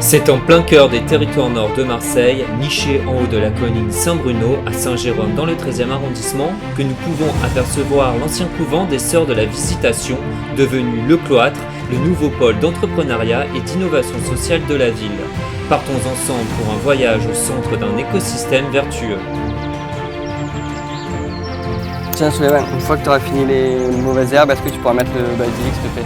C'est en plein cœur des territoires nord de Marseille, niché en haut de la colline Saint-Bruno à Saint-Jérôme dans le 13e arrondissement, que nous pouvons apercevoir l'ancien couvent des Sœurs de la Visitation, devenu le cloître, le nouveau pôle d'entrepreneuriat et d'innovation sociale de la ville. Partons ensemble pour un voyage au centre d'un écosystème vertueux. Tiens Sullivan, une fois que tu auras fini les mauvaises herbes, est-ce que tu pourras mettre le basilic s'il te plaît?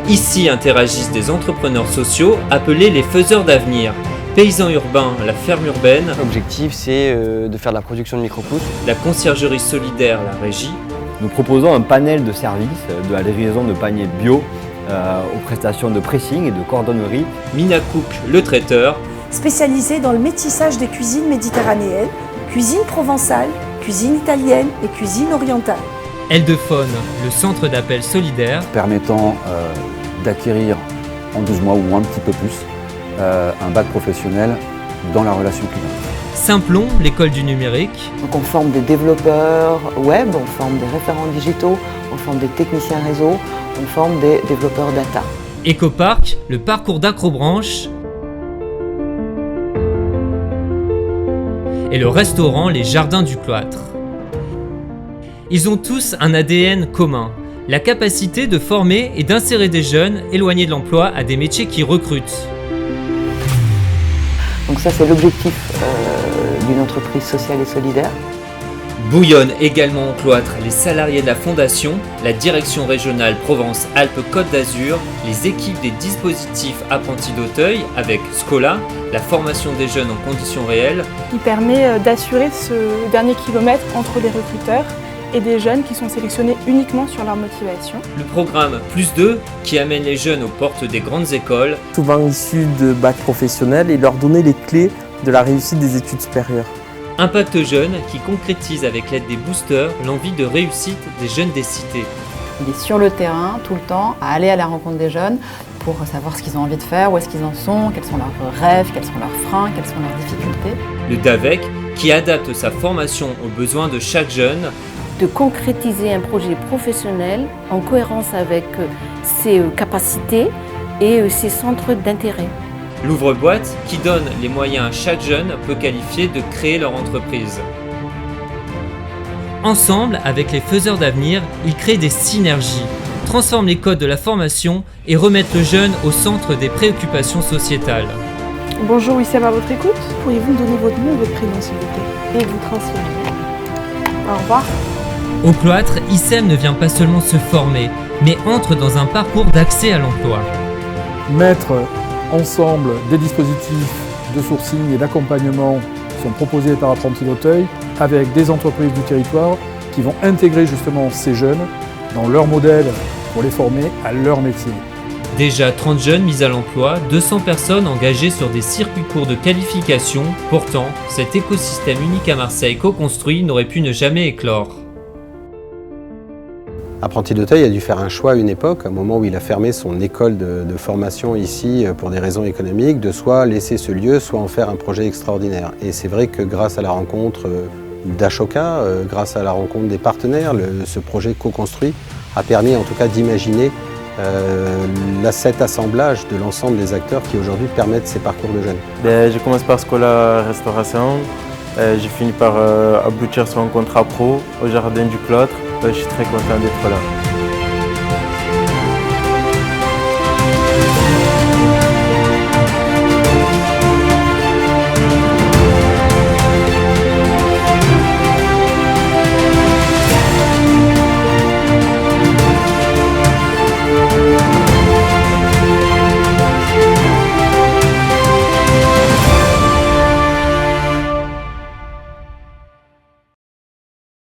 Ici interagissent des entrepreneurs sociaux appelés les faiseurs d'avenir. Paysans urbains, la ferme urbaine. L'objectif c'est de faire de la production de micro-pousses. La conciergerie solidaire, la régie. Nous proposons un panel de services, de la livraison de paniers bio, aux prestations de pressing et de cordonnerie. Mina Cook, le traiteur. Spécialisé dans le métissage des cuisines méditerranéennes, cuisine provençale, cuisine italienne et cuisine orientale. Eldephone, le centre d'appel solidaire. Permettant d'acquérir en 12 mois ou un petit peu plus un bac professionnel dans la relation client. Simplon, l'école du numérique. Donc on forme des développeurs web, on forme des référents digitaux, on forme des techniciens réseau, on forme des développeurs data. Ecopark, le parcours d'acrobranche. Et le restaurant Les Jardins du Cloître. Ils ont tous un ADN commun, la capacité de former et d'insérer des jeunes éloignés de l'emploi à des métiers qui recrutent. Donc ça c'est l'objectif d'une entreprise sociale et solidaire. Bouillonnent également au cloître les salariés de la Fondation, la direction régionale Provence-Alpes-Côte d'Azur, les équipes des dispositifs apprentis d'Auteuil avec Scola, la formation des jeunes en conditions réelles. Qui permet d'assurer ce dernier kilomètre entre les recruteurs et des jeunes qui sont sélectionnés uniquement sur leur motivation. Le programme Plus 2 qui amène les jeunes aux portes des grandes écoles. Souvent issus de bac professionnels et leur donner les clés de la réussite des études supérieures. Impact Jeune qui concrétise avec l'aide des boosters l'envie de réussite des jeunes des cités. Il est sur le terrain tout le temps, à aller à la rencontre des jeunes pour savoir ce qu'ils ont envie de faire, où est-ce qu'ils en sont, quels sont leurs rêves, quels sont leurs freins, quelles sont leurs difficultés. Le DAVEC qui adapte sa formation aux besoins de chaque jeune. De concrétiser un projet professionnel en cohérence avec ses capacités et ses centres d'intérêt. L'ouvre-boîte qui donne les moyens à chaque jeune peu qualifié de créer leur entreprise. Ensemble, avec les faiseurs d'avenir, ils créent des synergies, transforment les codes de la formation et remettent le jeune au centre des préoccupations sociétales. Bonjour Wissam, à votre écoute. Pourriez-vous me donner votre nom et votre prénom s'il vous plaît? Et vous transférer. Au revoir. Au cloître, ISEM ne vient pas seulement se former, mais entre dans un parcours d'accès à l'emploi. Mettre ensemble des dispositifs de sourcing et d'accompagnement qui sont proposés par Apprentis d'Auteuil avec des entreprises du territoire qui vont intégrer justement ces jeunes dans leur modèle pour les former à leur métier. Déjà 30 jeunes mis à l'emploi, 200 personnes engagées sur des circuits courts de qualification. Pourtant, cet écosystème unique à Marseille co-construit n'aurait pu ne jamais éclore. Apprentis d'Auteuil a dû faire un choix à une époque, à un moment où il a fermé son école de formation ici pour des raisons économiques, de soit laisser ce lieu, soit en faire un projet extraordinaire. Et c'est vrai que grâce à la rencontre d'Ashoka, grâce à la rencontre des partenaires, ce projet co-construit a permis en tout cas d'imaginer cet assemblage de l'ensemble des acteurs qui aujourd'hui permettent ces parcours de jeunes. J'ai commencé par Scola Restauration, j'ai fini par aboutir sur un contrat pro au Jardin du Cloître. Je suis très content d'être là.